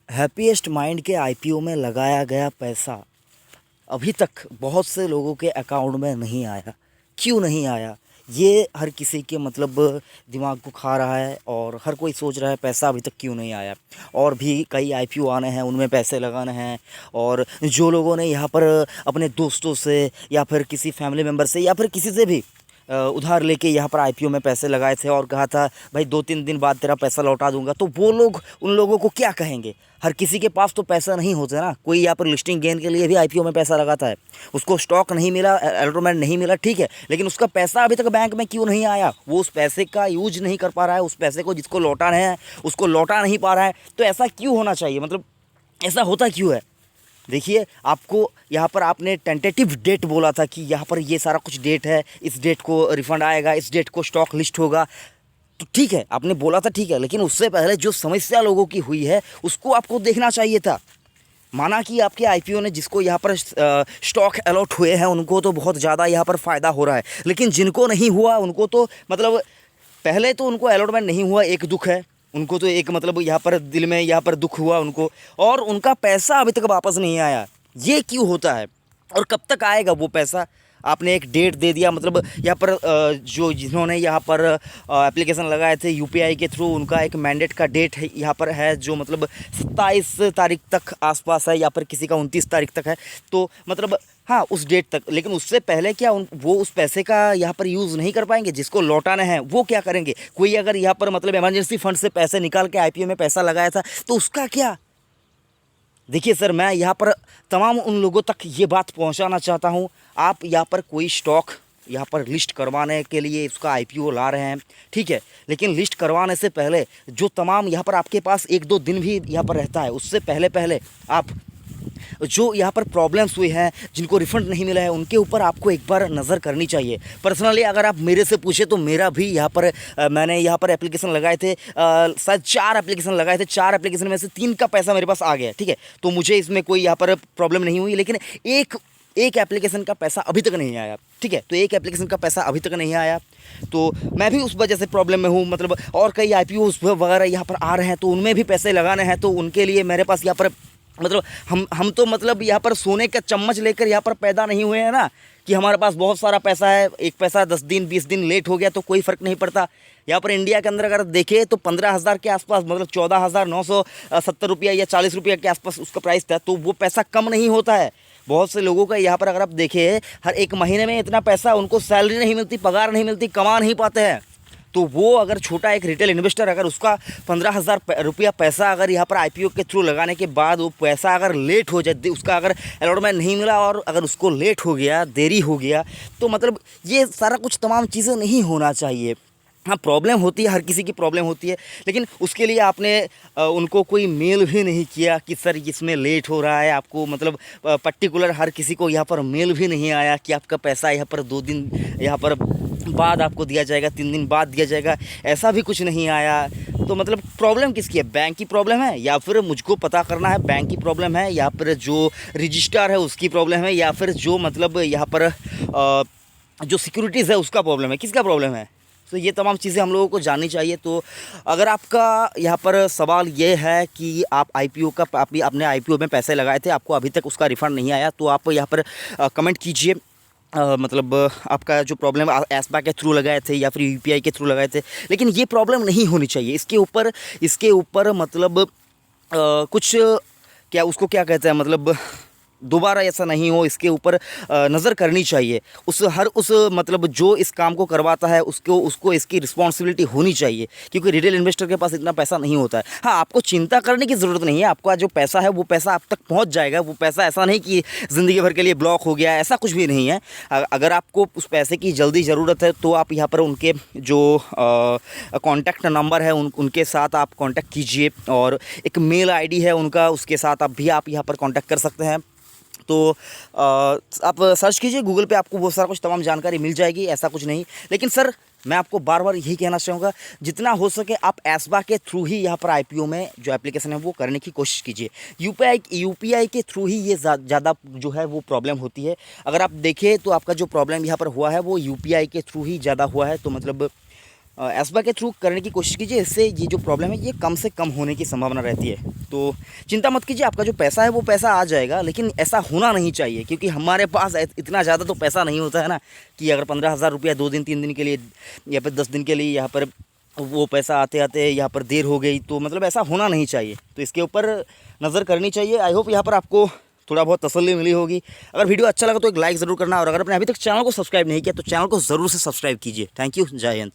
Happiest mind के IPO में लगाया गया पैसा अभी तक बहुत से लोगों के अकाउंट में नहीं आया। क्यों नहीं आया? ये हर किसी के मतलब दिमाग को खा रहा है और हर कोई सोच रहा है पैसा अभी तक क्यों नहीं आया। और भी कई आईपीओ आने हैं, उनमें पैसे लगाने हैं। और जो लोगों ने यहाँ पर अपने दोस्तों से या फिर किसी फैमिली मेम्बर से या फिर किसी से भी उधार लेके यहाँ पर आईपीओ में पैसे लगाए थे और कहा था भाई 2-3 दिन बाद तेरा पैसा लौटा दूंगा, तो वो लोग उन लोगों को क्या कहेंगे? हर किसी के पास तो पैसा नहीं होता ना। कोई यहाँ पर लिस्टिंग गेन के लिए भी आईपीओ में पैसा लगाता है, उसको स्टॉक नहीं मिला, अलॉटमेंट नहीं मिला, ठीक है, लेकिन उसका पैसा अभी तक बैंक में क्यों नहीं आया? वो उस पैसे का यूज नहीं कर पा रहा है, उस पैसे को जिसको लौटाना है उसको लौटा नहीं पा रहा है। तो ऐसा क्यों होना चाहिए? मतलब ऐसा होता क्यों है? देखिए, आपको यहाँ पर आपने टेंटेटिव डेट बोला था कि यहाँ पर ये सारा कुछ डेट है, इस डेट को रिफंड आएगा, इस डेट को स्टॉक लिस्ट होगा। तो ठीक है, आपने बोला था, ठीक है, लेकिन उससे पहले जो समस्या लोगों की हुई है उसको आपको देखना चाहिए था। माना कि आपके आईपीओ ने जिसको यहाँ पर स्टॉक अलॉट हुए हैं उनको तो बहुत ज़्यादा यहाँ पर फ़ायदा हो रहा है, लेकिन जिनको नहीं हुआ उनको तो मतलब पहले तो उनको अलॉटमेंट नहीं हुआ, एक दुख है उनको, तो एक मतलब यहाँ पर दिल में यहाँ पर दुख हुआ उनको, और उनका पैसा अभी तक वापस नहीं आया। ये क्यों होता है और कब तक आएगा वो पैसा? आपने एक डेट दे दिया, मतलब यहाँ पर जो जिन्होंने यहाँ पर एप्लीकेशन लगाए थे यूपीआई के थ्रू, उनका एक मैंडेट का डेट है यहाँ पर है जो मतलब 27 तारीख तक आसपास है, या फिर किसी का 29 तारीख तक है। तो मतलब हाँ, उस डेट तक, लेकिन उससे पहले क्या वो उस पैसे का यहाँ पर यूज़ नहीं कर पाएंगे? जिसको लौटाना है वो क्या करेंगे? कोई अगर यहाँ पर मतलब इमरजेंसी फंड से पैसे निकाल के आईपीओ में पैसा लगाया था तो उसका क्या? देखिए सर, मैं यहाँ पर तमाम उन लोगों तक ये बात पहुँचाना चाहता हूँ, आप यहाँ पर कोई स्टॉक यहाँ पर लिस्ट करवाने के लिए उसका आईपीओ ला रहे हैं, ठीक है, लेकिन लिस्ट करवाने से पहले जो तमाम यहाँ पर आपके पास 1-2 दिन भी यहाँ पर रहता है, उससे पहले आप जो यहाँ पर प्रॉब्लम्स हुई हैं, जिनको रिफ़ंड नहीं मिला है, उनके ऊपर आपको एक बार नज़र करनी चाहिए। पर्सनली अगर आप मेरे से पूछे तो मेरा भी यहाँ पर मैंने यहाँ पर एप्लीकेशन लगाए थे, शायद 4 एप्लीकेशन लगाए थे, 4 एप्लीकेशन में से 3 का पैसा मेरे पास आ गया, ठीक है, तो मुझे इसमें कोई यहाँ पर प्रॉब्लम नहीं हुई। लेकिन एक एप्लीकेशन का पैसा अभी तक नहीं आया, ठीक है, तो एक एप्लीकेशन का पैसा अभी तक नहीं आया, तो मैं भी उस वजह से प्रॉब्लम में हूँ। मतलब और कई आईपीओ वगैरह यहाँ पर आ रहे हैं तो उनमें भी पैसे लगाने हैं, तो उनके लिए मेरे पास यहाँ पर मतलब हम तो मतलब यहाँ पर सोने का चम्मच लेकर यहाँ पर पैदा नहीं हुए हैं ना, कि हमारे पास बहुत सारा पैसा है, एक पैसा 10 दिन 20 दिन लेट हो गया तो कोई फ़र्क नहीं पड़ता। यहाँ पर इंडिया के अंदर अगर देखें तो 15,000 के आसपास, मतलब 14,970 रुपया या 40 रुपया के आसपास उसका प्राइस था, तो वो पैसा कम नहीं होता है। बहुत से लोगों का यहाँ पर अगर आप देखें हर एक महीने में इतना पैसा उनको सैलरी नहीं मिलती, पगार नहीं मिलती, कमा नहीं पाते हैं। तो वो अगर छोटा एक रिटेल इन्वेस्टर अगर उसका 15,000 रुपया पैसा अगर यहाँ पर आईपीओ के थ्रू लगाने के बाद वो पैसा अगर लेट हो जाए, उसका अगर अलॉटमेंट नहीं मिला और अगर उसको लेट हो गया, देरी हो गया, तो मतलब ये सारा कुछ तमाम चीज़ें नहीं होना चाहिए। हाँ, प्रॉब्लम होती है, हर किसी की प्रॉब्लम होती है, लेकिन उसके लिए आपने उनको कोई मेल भी नहीं किया कि सर इसमें लेट हो रहा है। आपको मतलब पर्टिकुलर हर किसी को यहाँ पर मेल भी नहीं आया कि आपका पैसा यहाँ पर 2 दिन यहाँ पर बाद आपको दिया जाएगा, 3 दिन बाद दिया जाएगा, ऐसा भी कुछ नहीं आया। तो मतलब प्रॉब्लम किसकी है? बैंक की प्रॉब्लम है, या फिर मुझको पता करना है बैंक की प्रॉब्लम है, या फिर जो रजिस्ट्रार है उसकी प्रॉब्लम है, या फिर जो मतलब यहाँ पर जो सिक्योरिटीज़ है उसका प्रॉब्लम है? किसका प्रॉब्लम है? तो ये तमाम चीज़ें हम लोगों को जाननी चाहिए। तो अगर आपका यहाँ पर सवाल ये है कि आप आईपीओ का अपने आईपीओ में पैसे लगाए थे, आपको अभी तक उसका रिफ़ंड नहीं आया, तो आप यहाँ पर कमेंट कीजिए। मतलब आपका जो प्रॉब्लम एस्पा के थ्रू लगाए थे या फिर यूपीआई के थ्रू लगाए थे, लेकिन ये प्रॉब्लम नहीं होनी चाहिए। इसके ऊपर मतलब कुछ क्या उसको क्या कहते हैं, मतलब दोबारा ऐसा नहीं हो, इसके ऊपर नज़र करनी चाहिए। उस मतलब जो इस काम को करवाता है उसको इसकी रिस्पॉन्सिबिलिटी होनी चाहिए, क्योंकि रिटेल इन्वेस्टर के पास इतना पैसा नहीं होता है। हाँ, आपको चिंता करने की ज़रूरत नहीं है, आपका जो पैसा है वो पैसा आप तक पहुंच जाएगा। वो पैसा ऐसा नहीं कि ज़िंदगी भर के लिए ब्लॉक हो गया, ऐसा कुछ भी नहीं है। अगर आपको उस पैसे की जल्दी ज़रूरत है तो आप यहाँ पर उनके जो कॉन्टैक्ट नंबर है उनके साथ आप कॉन्टैक्ट कीजिए, और एक मेल आईडी है उनका, उसके साथ आप यहाँ पर कॉन्टैक्ट कर सकते हैं। तो आप सर्च कीजिए गूगल पे, आपको बहुत सारा कुछ तमाम जानकारी मिल जाएगी, ऐसा कुछ नहीं। लेकिन सर, मैं आपको बार बार यही कहना चाहूँगा, जितना हो सके आप एस्बा के थ्रू ही यहाँ पर आईपीओ में जो एप्लीकेशन है वो करने की कोशिश कीजिए। यूपीआई के थ्रू ही ये ज़्यादा जो है वो प्रॉब्लम होती है। अगर आप देखें तो आपका जो प्रॉब्लम यहाँ पर हुआ है वो यूपीआई के थ्रू ही ज़्यादा हुआ है। तो मतलब एसबा के थ्रू करने की कोशिश कीजिए। इससे ये जो प्रॉब्लम है ये कम से कम होने की संभावना रहती है। तो चिंता मत कीजिए, आपका जो पैसा है वो पैसा आ जाएगा, लेकिन ऐसा होना नहीं चाहिए, क्योंकि हमारे पास इतना ज़्यादा तो पैसा नहीं होता है ना कि अगर 15,000 रुपया 2 दिन 3 दिन के लिए या फिर 10 दिन के लिए यहाँ पर वो पैसा आते आते यहाँ पर देर हो गई, तो मतलब ऐसा होना नहीं चाहिए। तो इसके ऊपर नज़र करनी चाहिए। आई होप यहाँ पर आपको थोड़ा बहुत तसल्ली मिली होगी। अगर वीडियो अच्छा लगा तो एक लाइक ज़रूर करना, और अगर आपने अभी तक चैनल को सब्सक्राइब नहीं किया तो चैनल को ज़रूर से सब्सक्राइब कीजिए। थैंक यू, जय हिंद।